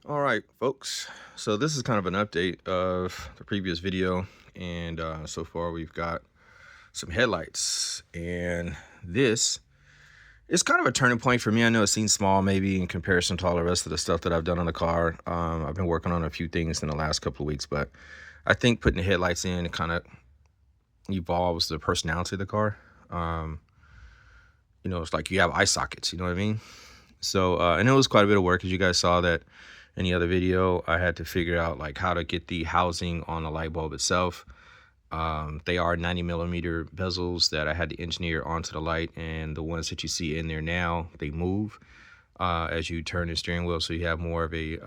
All right, folks. So this is kind of an update of the previous video, and so far we've got some headlights, and this is kind of a turning point for me. I know it seems small, maybe in comparison to all the rest of the stuff that I've done on the car. I've been working on a few things in the last couple of weeks, but I think putting the headlights in kind of evolves the personality of the car. Um, it's like you have eye sockets. You know what I mean? So, and it was quite a bit of work, as you guys saw that in the other video. I had to figure out like how to get the housing on the light bulb itself. They are 90mm bezels that I had to engineer onto the light, and the ones that you see in there now, they move as you turn the steering wheel, so you have more of a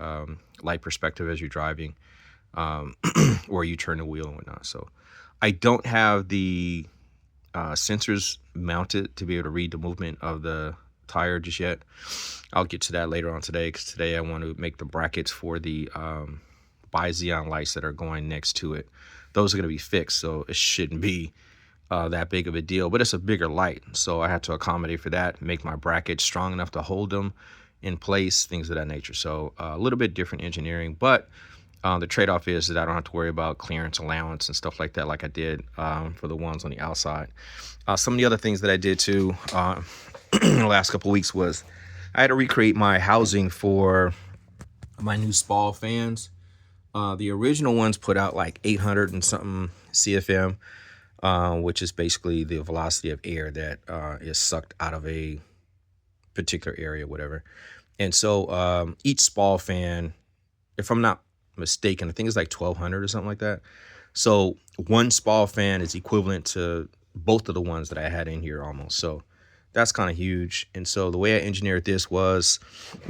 light perspective as you're driving, um, or you turn the wheel and whatnot. So I don't have the sensors mounted to be able to read the movement of the tire just yet. I'll get to that later on today, because today I want to make the brackets for the bi-xenon lights that are going next to it. Those are going to be fixed, so it shouldn't be that big of a deal, but it's a bigger light, so I had to accommodate for that, make my brackets strong enough to hold them in place, things of that nature. So a little bit different engineering, but the trade-off is that I don't have to worry about clearance allowance and stuff like that like I did for the ones on the outside. Some of the other things that I did too in the last couple of weeks was I had to recreate my housing for my new Spall fans. The original ones put out like 800 and something CFM, which is basically the velocity of air that is sucked out of a particular area, whatever. And so each Spall fan, if I'm not mistaken, I think it's like 1200 or something like that. So one Spall fan is equivalent to both of the ones that I had in here almost. So that's kind of huge. And so the way I engineered this was,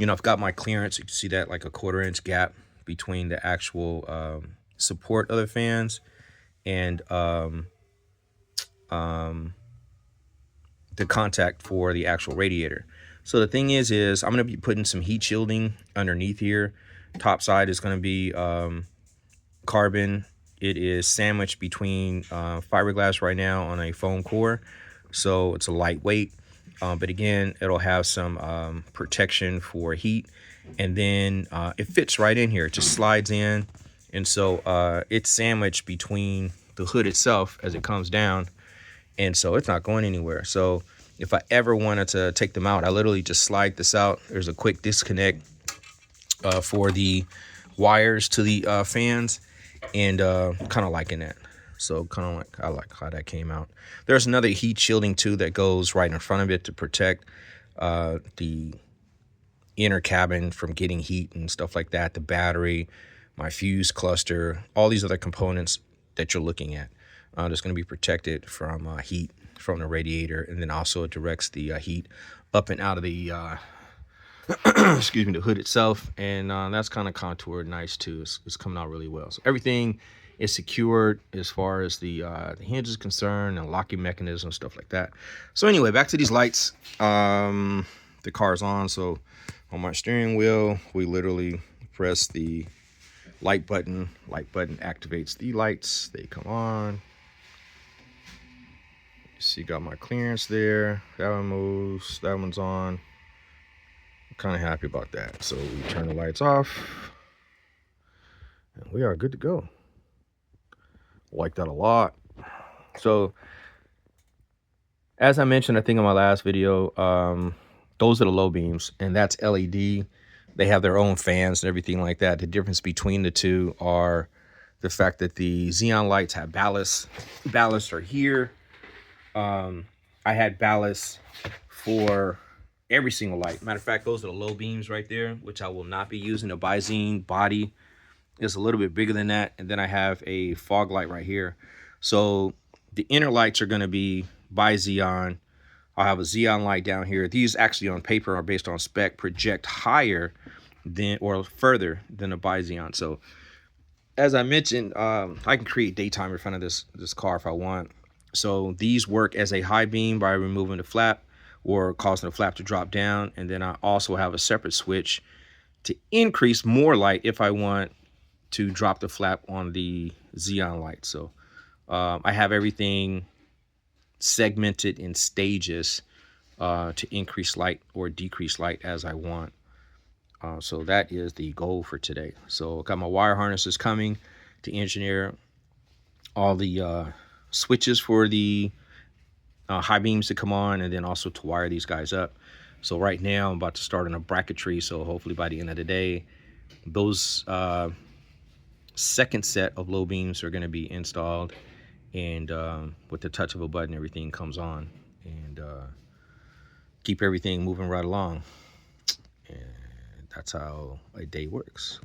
I've got my clearance. You can see that like a 1/4 inch gap between the actual support of the fans and the contact for the actual radiator. So the thing is I'm going to be putting some heat shielding underneath here. Top side is going to be carbon. It is sandwiched between fiberglass right now on a foam core, so it's a lightweight. But again, it'll have some protection for heat, and then it fits right in here. It just slides in, and so it's sandwiched between the hood itself as it comes down, and so it's not going anywhere. So if I ever wanted to take them out, I literally just slide this out. There's a quick disconnect for the wires to the fans, and kind of liking that. So kind of like, I like how that came out. There's another heat shielding too that goes right in front of it to protect the inner cabin from getting heat and stuff like that. The battery, my fuse cluster, all these other components that you're looking at, that's going to be protected from heat from the radiator, and then also it directs the heat up and out of the excuse me, the hood itself, and that's kind of contoured nice too. It's coming out really well. So everything is secured as far as the hinge is concerned, and locking mechanism, stuff like that. So anyway, back to these lights. The car's on, so on my steering wheel, we literally press the light button. Light button activates the lights. They come on. You see, got my clearance there. That one moves. That one's on. Kind of happy about that. So we turn the lights off, and we are good to go. Like that a lot. So as I mentioned, I think in my last video, those are the low beams, and that's LED. They have their own fans and everything like that. The difference between the two are the fact that the xenon lights have ballast. Ballasts are here. I had ballast for every single light. Matter of fact, those are the low beams right there, which I will not be using. The bi-xenon body is a little bit bigger than that. And then I have a fog light right here. So the inner lights are going to be bi-xenon. I'll have a xenon light down here. These actually on paper are based on spec, project higher than or further than a bi-xenon. So as I mentioned, I can create daytime in front of this car if I want. So these work as a high beam by removing the flap or causing the flap to drop down. And then I also have a separate switch to increase more light if I want to drop the flap on the xenon light. So I have everything segmented in stages to increase light or decrease light as I want. So that is the goal for today. So I got my wire harnesses coming to engineer all the switches for the high beams to come on, and then also to wire these guys up. So right now I'm about to start on a bracketry. So hopefully by the end of the day, those second set of low beams are going to be installed, and with the touch of a button, everything comes on, and keep everything moving right along. And that's how a day works.